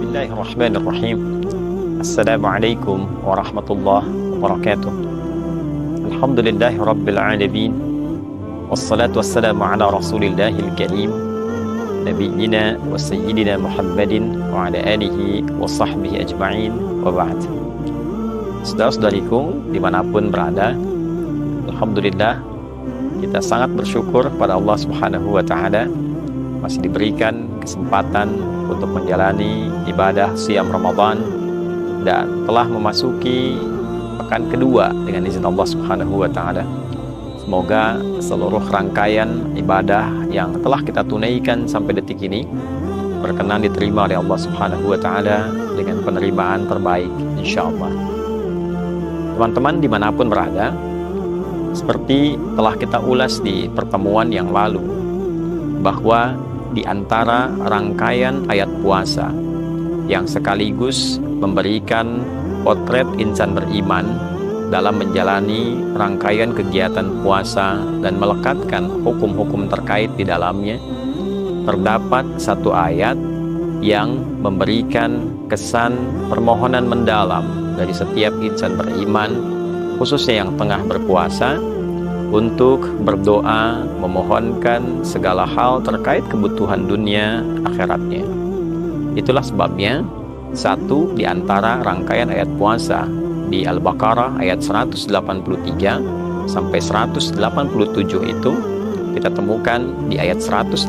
Bismillahirrahmanirrahim. Assalamualaikum warahmatullahi wabarakatuh. Alhamdulillahi rabbil alamin. Wassalatu wassalamu ala rasulillahil karim, nabiyyina wa sayyidina Muhammadin wa ala alihi wa sahbihi ajma'in, wa ba'd. Saudara-saudariku dimanapun berada, alhamdulillah kita sangat bersyukur pada Allah Subhanahu wa ta'ala masih diberikan kesempatan untuk menjalani ibadah siam Ramadan dan telah memasuki pekan kedua dengan izin Allah Subhanahu wa ta'ala. Semoga seluruh rangkaian ibadah yang telah kita tunaikan sampai detik ini berkenan diterima oleh Allah Subhanahu wa ta'ala dengan penerimaan terbaik insyaallah. Teman-teman dimanapun berada, seperti telah kita ulas di pertemuan yang lalu, bahwa di antara rangkaian ayat puasa yang sekaligus memberikan potret insan beriman dalam menjalani rangkaian kegiatan puasa dan melekatkan hukum-hukum terkait di dalamnya, terdapat satu ayat yang memberikan kesan permohonan mendalam dari setiap insan beriman, khususnya yang tengah berpuasa, untuk berdoa memohonkan segala hal terkait kebutuhan dunia akhiratnya. Itulah sebabnya satu di antara rangkaian ayat puasa di Al-Baqarah ayat 183 sampai 187 itu kita temukan di ayat 186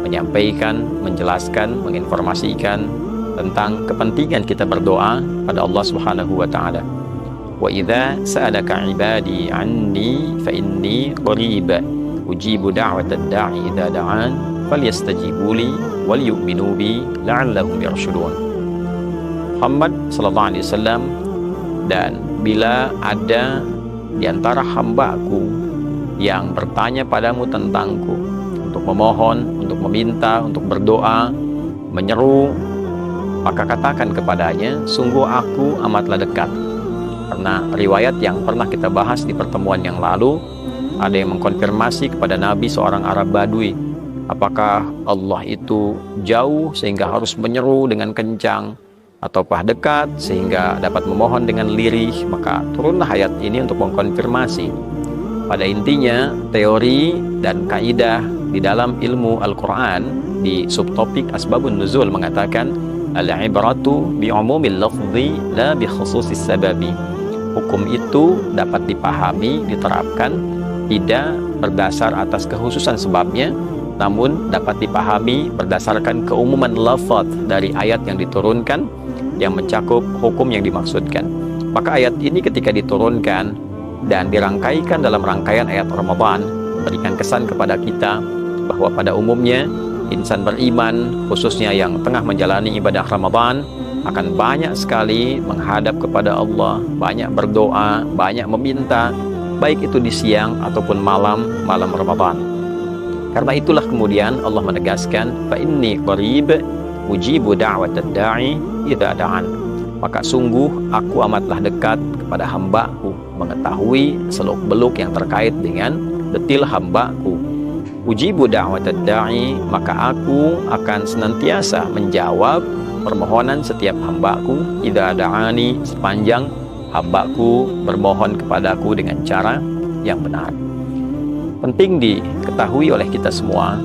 menyampaikan, menjelaskan, menginformasikan tentang kepentingan kita berdoa pada Allah Subhanahu wa ta'ala. Wa idza sa'alaka 'ibadi 'anni fa inni qarib ujibu da'watad da'i idza da'an falyastajibu li wal yu'minu bi la'allahum yarshudun. Muhammad sallallahu alaihi wasallam, dan bila ada di antara hamba-Ku yang bertanya padamu tentangku, untuk memohon, untuk meminta, untuk berdoa, menyeru, maka katakan kepadanya, sungguh Aku amatlah dekat. Karena riwayat yang pernah kita bahas di pertemuan yang lalu, ada yang mengkonfirmasi kepada Nabi seorang Arab Badui, apakah Allah itu jauh sehingga harus menyeru dengan kencang, ataukah dekat sehingga dapat memohon dengan lirih. Maka turunlah ayat ini untuk mengkonfirmasi. Pada intinya, teori dan kaidah di dalam ilmu Al-Quran di subtopik Asbabun Nuzul mengatakan, al-ibratu bi'umumil lafzi la bi khususis sababi. Hukum itu dapat dipahami, diterapkan tidak berdasar atas kekhususan sebabnya, namun dapat dipahami berdasarkan keumuman lafaz dari ayat yang diturunkan yang mencakup hukum yang dimaksudkan. Maka ayat ini ketika diturunkan dan dirangkaikan dalam rangkaian ayat Ramadan, memberikan kesan kepada kita bahwa pada umumnya insan beriman, khususnya yang tengah menjalani ibadah Ramadan, akan banyak sekali menghadap kepada Allah, banyak berdoa, banyak meminta, baik itu di siang ataupun malam Ramadan. Karena itulah kemudian Allah menegaskan, fa inni qarib ujibu da'watad da'i idza da'an. Maka sungguh Aku amatlah dekat kepada hamba-Ku, mengetahui seluk-beluk yang terkait dengan detil hamba-Ku. Ujibu da'watad da'i, maka Aku akan senantiasa menjawab permohonan setiap hamba-Ku idza da'ani, sepanjang hamba-Ku bermohon kepadaku dengan cara yang benar. Penting diketahui oleh kita semua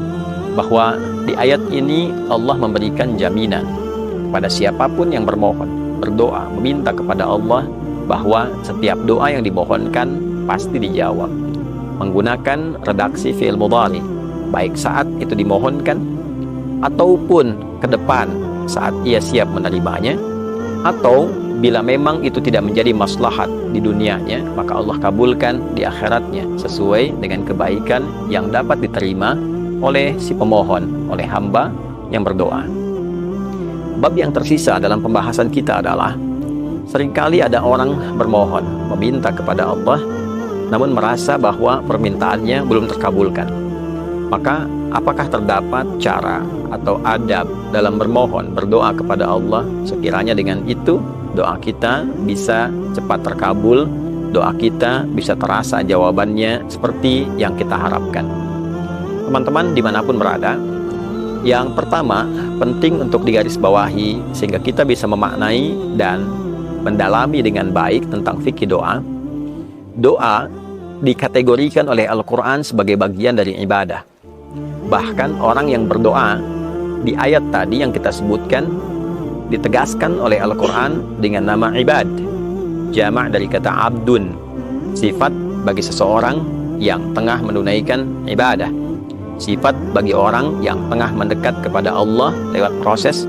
bahwa di ayat ini Allah memberikan jaminan kepada siapapun yang bermohon, berdoa, meminta kepada Allah, bahwa setiap doa yang dimohonkan pasti dijawab menggunakan redaksi fi'il mudhari, baik saat itu dimohonkan ataupun ke depan saat ia siap menerimanya, atau bila memang itu tidak menjadi maslahat di dunianya, maka Allah kabulkan di akhiratnya sesuai dengan kebaikan yang dapat diterima oleh si pemohon, oleh hamba yang berdoa. Bab yang tersisa dalam pembahasan kita adalah, seringkali ada orang bermohon, meminta kepada Allah, namun merasa bahwa permintaannya belum terkabulkan. Maka apakah terdapat cara atau adab dalam bermohon, berdoa kepada Allah, sekiranya dengan itu doa kita bisa cepat terkabul, doa kita bisa terasa jawabannya seperti yang kita harapkan. Teman-teman dimanapun berada, Yang pertama, penting untuk digarisbawahi sehingga kita bisa memaknai dan mendalami dengan baik tentang fikih doa. Doa dikategorikan oleh Al-Quran sebagai bagian dari ibadah. Bahkan orang yang berdoa di ayat tadi yang kita sebutkan ditegaskan oleh Al-Quran dengan nama ibad, jamak dari kata abdun, sifat bagi seseorang yang tengah menunaikan ibadah, sifat bagi orang yang tengah mendekat kepada Allah lewat proses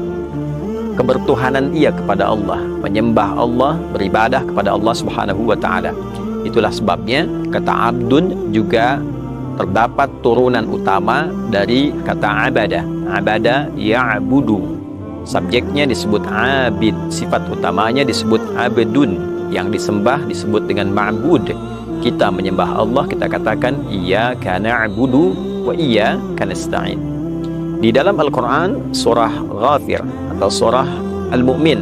kebertuhanan ia kepada Allah, menyembah Allah, beribadah kepada Allah Subhanahu wa Ta'ala. Itulah sebabnya kata abdun juga terdapat turunan utama dari kata abada. Abada ya'budu, subjeknya disebut abid, sifat utamanya disebut abdun, yang disembah disebut dengan ma'bud. Kita menyembah Allah, kita katakan iyyaka na'budu wa iyyaka nasta'in. Di dalam Al-Quran surah Ghafir atau surah Al-Mu'min,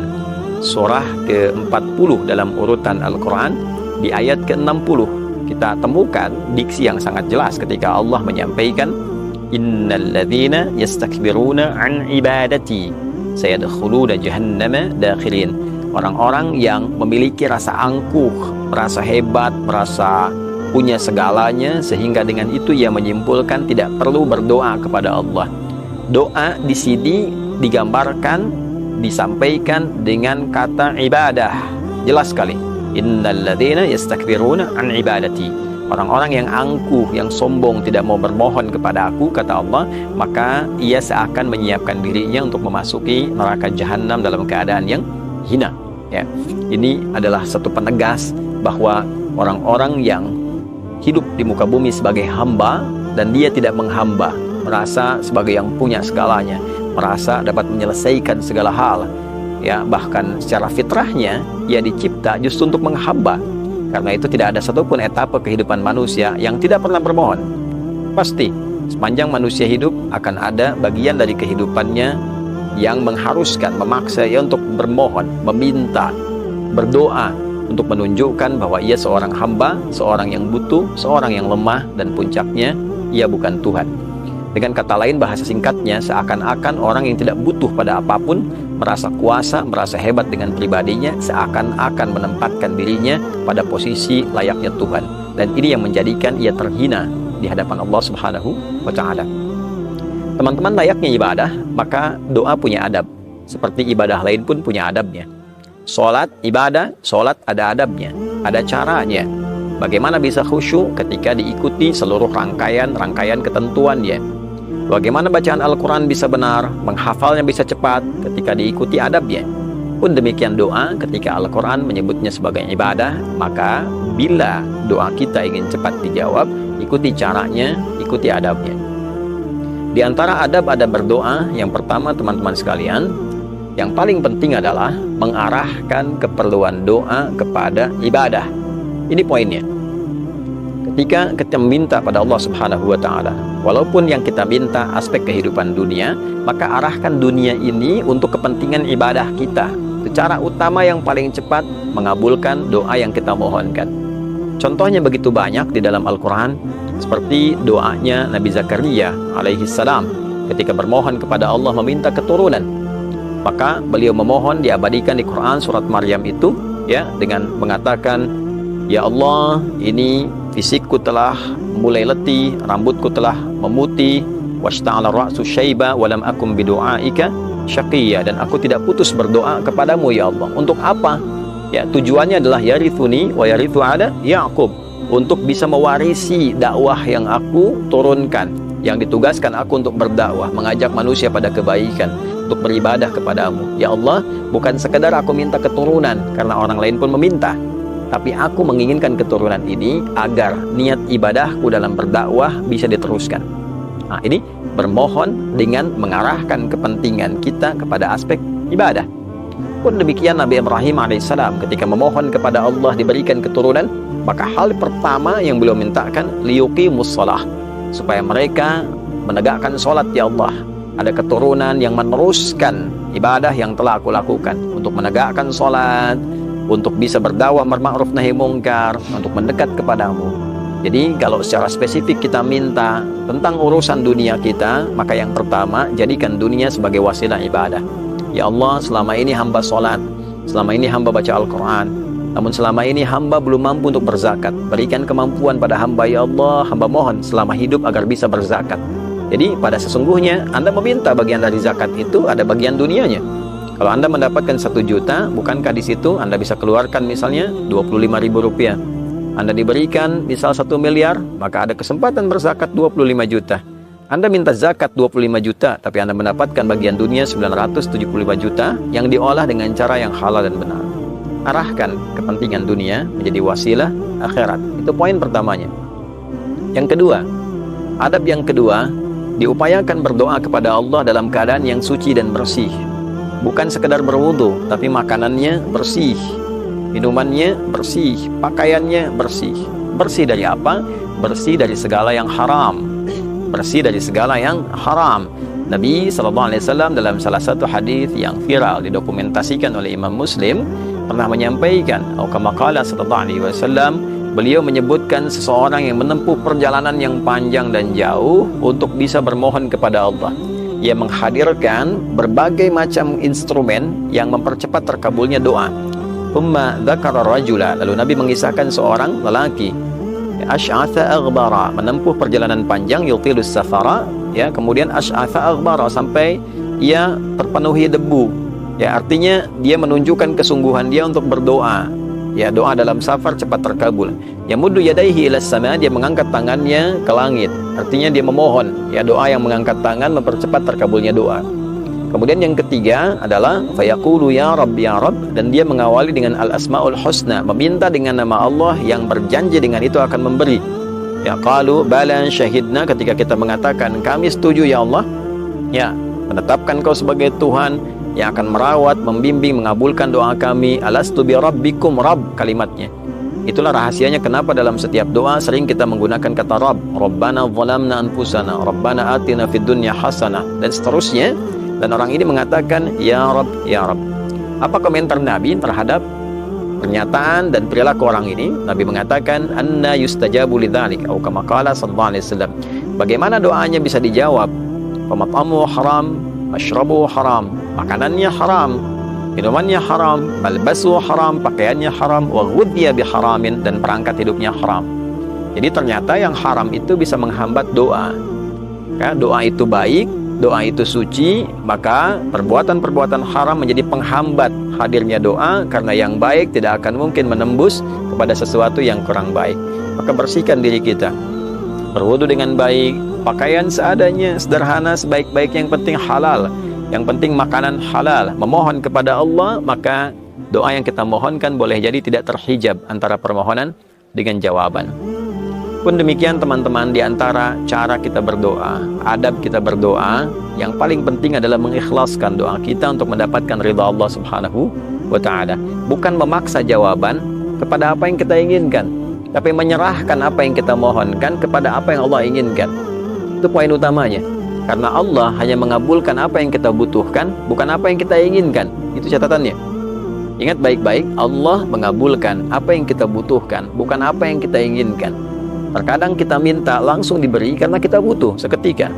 surah ke-40 dalam urutan Al-Quran, di ayat ke-60 kita temukan diksi yang sangat jelas ketika Allah menyampaikan innalladzina yastakbiruna an ibadati sayadkhuluna jahannama dakhirin. Orang-orang yang memiliki rasa angkuh, merasa hebat, merasa punya segalanya, sehingga dengan itu ia menyimpulkan tidak perlu berdoa kepada Allah. Doa di sini digambarkan, disampaikan dengan kata ibadah. Jelas sekali. Innalladzina yastakbiruna an ibadati. Orang-orang yang angkuh, yang sombong, tidak mau bermohon kepada aku, kata Allah, maka ia seakan menyiapkan dirinya untuk memasuki neraka jahanam dalam keadaan yang hina. Ya, ini adalah satu penegas bahwa orang-orang yang hidup di muka bumi sebagai hamba dan dia tidak menghamba, merasa sebagai yang punya segalanya, merasa dapat menyelesaikan segala hal, ya, bahkan secara fitrahnya ia dicipta justru untuk menghamba. Karena itu tidak ada satupun etapa kehidupan manusia yang tidak pernah bermohon. Pasti sepanjang manusia hidup akan ada bagian dari kehidupannya yang mengharuskan, memaksa ia untuk bermohon, meminta, berdoa, untuk menunjukkan bahwa ia seorang hamba, seorang yang butuh, seorang yang lemah, dan puncaknya ia bukan Tuhan. Dengan kata lain, bahasa singkatnya, seakan-akan orang yang tidak butuh pada apapun, merasa kuasa, merasa hebat dengan pribadinya, seakan-akan menempatkan dirinya pada posisi layaknya Tuhan. Dan ini yang menjadikan ia terhina di hadapan Allah Subhanahu wa Ta'ala. Teman-teman, layaknya ibadah, maka doa punya adab. Seperti ibadah lain pun punya adabnya. Sholat, ibadah, sholat ada adabnya, ada caranya. Bagaimana bisa khusyuk ketika diikuti seluruh rangkaian ketentuannya. Bagaimana bacaan Al-Quran bisa benar, menghafalnya bisa cepat ketika diikuti adabnya. Pun demikian doa, ketika Al-Quran menyebutnya sebagai ibadah, maka bila doa kita ingin cepat dijawab, ikuti caranya, ikuti adabnya. Di antara adab-adab berdoa, yang pertama teman-teman sekalian, yang paling penting adalah mengarahkan keperluan doa kepada ibadah. Ini poinnya. Ketika kita minta pada Allah Subhanahu wa Ta'ala, walaupun yang kita minta aspek kehidupan dunia, maka arahkan dunia ini untuk kepentingan ibadah kita. Cara utama yang paling cepat mengabulkan doa yang kita mohonkan. Contohnya begitu banyak di dalam Al-Quran, seperti doanya Nabi Zakaria alaihi salam ketika bermohon kepada Allah meminta keturunan. Maka beliau memohon, diabadikan di Quran surat Maryam itu, ya, dengan mengatakan, ya Allah, ini fisikku telah mulai letih, rambutku telah memutih, washta'ala ra'su syaiba walam akum bidu'aika syaqiyya, dan aku tidak putus berdoa kepadamu ya Allah. Untuk apa? Ya, tujuannya adalah yarithuni wa yarithu ala Ya'qub, untuk bisa mewarisi dakwah yang aku turunkan, yang ditugaskan aku untuk berdakwah, mengajak manusia pada kebaikan, untuk beribadah kepadamu. Ya Allah, bukan sekadar aku minta keturunan karena orang lain pun meminta, tapi aku menginginkan keturunan ini agar niat ibadahku dalam berdakwah bisa diteruskan. Nah, ini bermohon dengan mengarahkan kepentingan kita kepada aspek ibadah. Pun demikian Nabi Ibrahim alaihissalam ketika memohon kepada Allah diberikan keturunan, maka hal pertama yang beliau mintakan, liyuqimus shalah, supaya mereka menegakkan sholat ya Allah. Ada keturunan yang meneruskan ibadah yang telah aku lakukan, untuk menegakkan sholat, untuk bisa berdakwah berma'ruf nahi mungkar, untuk mendekat kepadamu. Jadi kalau secara spesifik kita minta tentang urusan dunia kita, maka yang pertama, jadikan dunia sebagai wasilah ibadah. Ya Allah, selama ini hamba sholat, selama ini hamba baca Al-Quran, namun selama ini hamba belum mampu untuk berzakat. Berikan kemampuan pada hamba, ya Allah, hamba mohon selama hidup agar bisa berzakat. Jadi pada sesungguhnya Anda meminta bagian dari zakat itu ada bagian dunianya. Kalau Anda mendapatkan 1 juta, bukankah di situ Anda bisa keluarkan misalnya 25.000 rupiah? Anda diberikan misal 1 miliar, maka ada kesempatan berzakat 25 juta. Anda minta zakat 25 juta, tapi Anda mendapatkan bagian dunia 975 juta yang diolah dengan cara yang halal dan benar. Arahkan kepentingan dunia menjadi wasilah akhirat. Itu poin pertamanya. Yang kedua, adab yang kedua, diupayakan berdoa kepada Allah dalam keadaan yang suci dan bersih. Bukan sekedar berwudu, tapi makanannya bersih, minumannya bersih, pakaiannya bersih. Bersih dari apa? Bersih dari segala yang haram. Bersih dari segala yang haram. Nabi SAW dalam salah satu hadis yang viral didokumentasikan oleh Imam Muslim pernah menyampaikan, atau kama qala sallallahu alaihi wasallam, beliau menyebutkan seseorang yang menempuh perjalanan yang panjang dan jauh untuk bisa bermohon kepada Allah. Ia menghadirkan berbagai macam instrumen yang mempercepat terkabulnya doa. Umma dzakara rajula, lalu Nabi mengisahkan seorang lelaki asy'atha aghbara, menempuh perjalanan panjang, yutilus safara, ya, kemudian asy'atha aghbara, sampai ia terpenuhi debu, ya, artinya dia menunjukkan kesungguhan dia untuk berdoa, ya, doa dalam safar cepat terkabul. Yamuddu yadayhi ilas sama, dia mengangkat tangannya ke langit, artinya dia memohon, ya, doa yang mengangkat tangan mempercepat terkabulnya doa. Kemudian yang ketiga adalah fayaqulu ya Rabb ya Rabb, dan dia mengawali dengan al-asmaul husna, meminta dengan nama Allah yang berjanji dengan itu akan memberi. Ya, qalu bala syahidna, ketika kita mengatakan kami setuju ya Allah, ya, menetapkan kau sebagai Tuhan yang akan merawat, membimbing, mengabulkan doa kami. Alastu bi rabbikum, Rabb kalimatnya. Itulah rahasianya kenapa dalam setiap doa sering kita menggunakan kata Rabb. Rabbana zalamna anfusana, Rabbana atina fid dunya hasanah, dan seterusnya. Dan orang ini mengatakan ya Rabb, ya Rabb. Apa komentar Nabi terhadap pernyataan dan perilaku orang ini? Nabi mengatakan anna yustajabu lidzalik, atau kama qala sallallahu alaihi wasallam. Bagaimana doanya bisa dijawab? Famat'amu haram, mashrabu haram, makanannya haram, minumannya haram, malbasu haram, pakaiannya haram, wa ghudhiya biharamin, dan perangkat hidupnya haram. Jadi ternyata yang haram itu bisa menghambat doa. Ya, doa itu baik, doa itu suci, maka perbuatan-perbuatan haram menjadi penghambat hadirnya doa, karena yang baik tidak akan mungkin menembus kepada sesuatu yang kurang baik. Maka bersihkan diri kita, berwudu dengan baik, pakaian seadanya, sederhana, sebaik-baik, yang penting halal, yang penting makanan halal, memohon kepada Allah, maka doa yang kita mohonkan boleh jadi tidak terhijab antara permohonan dengan jawaban. Pun demikian teman-teman, di antara cara kita berdoa, adab kita berdoa, yang paling penting adalah mengikhlaskan doa kita untuk mendapatkan ridha Allah Subhanahu wa ta'ala. Bukan memaksa jawaban kepada apa yang kita inginkan, tapi menyerahkan apa yang kita mohonkan kepada apa yang Allah inginkan. Itu poin utamanya. Karena Allah hanya mengabulkan apa yang kita butuhkan, bukan apa yang kita inginkan. Itu catatannya. Ingat baik-baik, Allah mengabulkan apa yang kita butuhkan, bukan apa yang kita inginkan. Terkadang kita minta langsung diberi karena kita butuh seketika.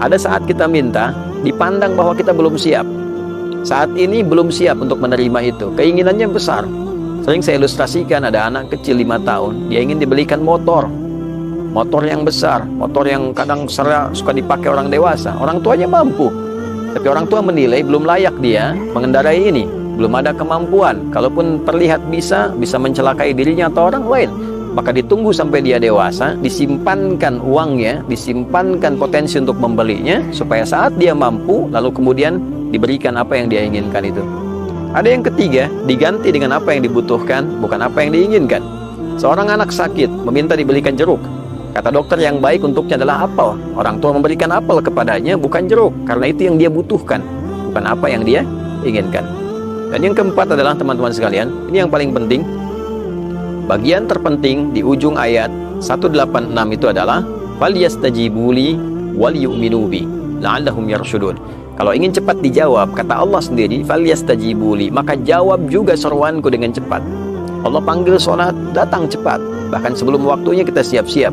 Ada saat kita minta, dipandang bahwa kita belum siap. Saat ini belum siap untuk menerima itu. Keinginannya besar. Sering saya ilustrasikan, ada anak kecil 5 tahun, dia ingin dibelikan motor. Motor yang besar, motor yang kadang suka dipakai orang dewasa. Orang tuanya mampu, tapi orang tua menilai belum layak dia mengendarai ini. Belum ada kemampuan. Kalaupun terlihat bisa mencelakai dirinya atau orang lain, maka ditunggu sampai dia dewasa, disimpankan uangnya, disimpankan potensi untuk membelinya, supaya saat dia mampu, lalu kemudian diberikan apa yang dia inginkan itu. Ada yang ketiga, diganti dengan apa yang dibutuhkan, bukan apa yang diinginkan. Seorang anak sakit, meminta dibelikan jeruk. Kata dokter yang baik untuknya adalah apel. Orang tua memberikan apel kepadanya, bukan jeruk, karena itu yang dia butuhkan, bukan apa yang dia inginkan. Dan yang keempat adalah teman-teman sekalian, ini yang paling penting. Bagian terpenting di ujung ayat 186 itu adalah falyastajibuli wal yu'minu bi la'allahum yarshudun. Kalau ingin cepat dijawab, kata Allah sendiri, falyastajibuli, maka jawab juga seruanku dengan cepat. Allah panggil sholat, datang cepat. Bahkan sebelum waktunya kita siap-siap.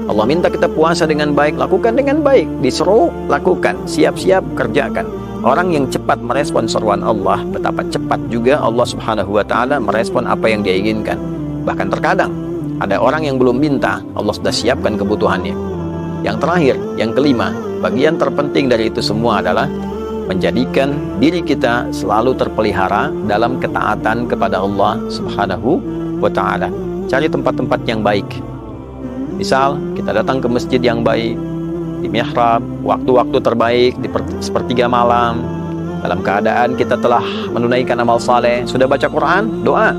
Allah minta kita puasa dengan baik, lakukan dengan baik. Disuruh, lakukan. Siap-siap, kerjakan. Orang yang cepat merespon seruan Allah, betapa cepat juga Allah Subhanahu wa Ta'ala merespon apa yang dia inginkan. Bahkan terkadang ada orang yang belum minta, Allah sudah siapkan kebutuhannya. Yang terakhir, yang kelima, bagian terpenting dari itu semua adalah menjadikan diri kita selalu terpelihara dalam ketaatan kepada Allah Subhanahu wa Ta'ala. Cari tempat-tempat yang baik. Misal, kita datang ke masjid yang baik, di mihrab, waktu-waktu terbaik, di sepertiga malam, dalam keadaan kita telah menunaikan amal saleh, sudah baca Quran, doa,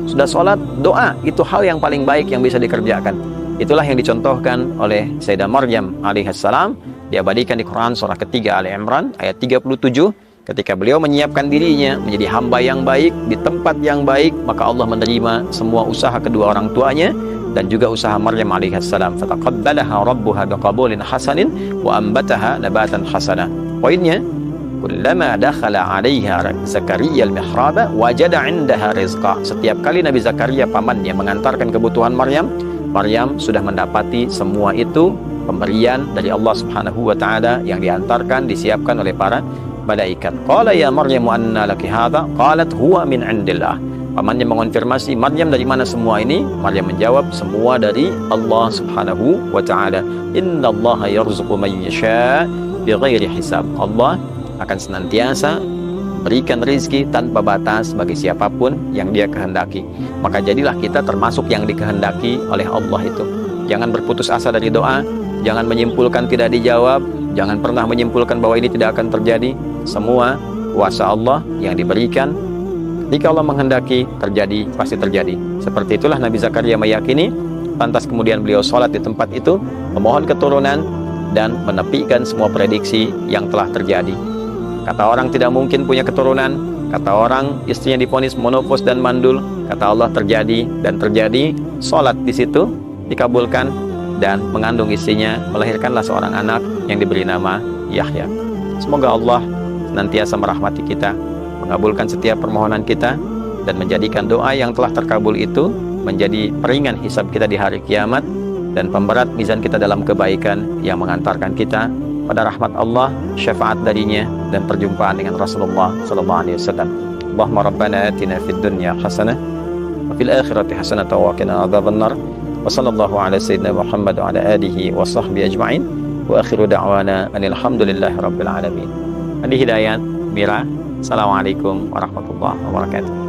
sudah sholat, doa. Itu hal yang paling baik yang bisa dikerjakan. Itulah yang dicontohkan oleh Sayyidah Maryam alaihissalam, diabadikan di Quran surah ketiga Ali Imran ayat 37. Ketika beliau menyiapkan dirinya menjadi hamba yang baik di tempat yang baik, maka Allah menerima semua usaha kedua orang tuanya dan juga usaha Maryam alaihissalam. Fataqabbalaha rabbuha biqabulin hasanin wa ambataha nabatan hasana. Poinnya, kullama dakhala 'alaiha Zakaria al-mihraba wajada 'indaha rizqa. Setiap kali Nabi Zakaria pamannya mengantarkan kebutuhan Maryam, Maryam sudah mendapati semua itu pemberian dari Allah Subhanahu wa Ta'ala yang diantarkan, disiapkan oleh para malaikat. Qala ya Maryam anna laki hadha? Qalat huwa min 'indillah. Pamannya mengonfirmasi, Maryam dari mana semua ini? Maryam menjawab, semua dari Allah Subhanahu wa Ta'ala. Innallaha yarzuqu man yasha' bighairi hisab. Allah akan senantiasa berikan rezeki tanpa batas bagi siapapun yang dia kehendaki. Maka jadilah kita termasuk yang dikehendaki oleh Allah itu. Jangan berputus asa dari doa, jangan menyimpulkan tidak dijawab, jangan pernah menyimpulkan bahwa ini tidak akan terjadi. Semua kuasa Allah yang diberikan, jika Allah menghendaki terjadi, pasti terjadi. Seperti itulah Nabi Zakaria meyakini, lantas kemudian beliau sholat di tempat itu, memohon keturunan dan menepikan semua prediksi yang telah terjadi. Kata orang tidak mungkin punya keturunan, kata orang istrinya divonis monopos dan mandul, kata Allah terjadi dan terjadi. Sholat di situ dikabulkan dan mengandung istrinya, melahirkanlah seorang anak yang diberi nama Yahya. Semoga Allah senantiasa merahmati kita, mengabulkan setiap permohonan kita, dan menjadikan doa yang telah terkabul itu menjadi peringan hisab kita di hari kiamat dan pemberat mizan kita dalam kebaikan yang mengantarkan kita pada rahmat Allah, syafaat darinya, dan perjumpaan dengan Rasulullah sallallahu alaihi wasallam. Allahumma rabbana atina fid dunya hasanah wa fil akhirati hasanah wa qina adzabannar. Wa sallallahu ala sayyidina Muhammad wa ala alihi wa sahbihi ajma'in. Wa akhiru da'wana anil hamdulillahi rabbil alamin. Adi Hidayat, Mira. Assalamualaikum warahmatullahi wabarakatuh.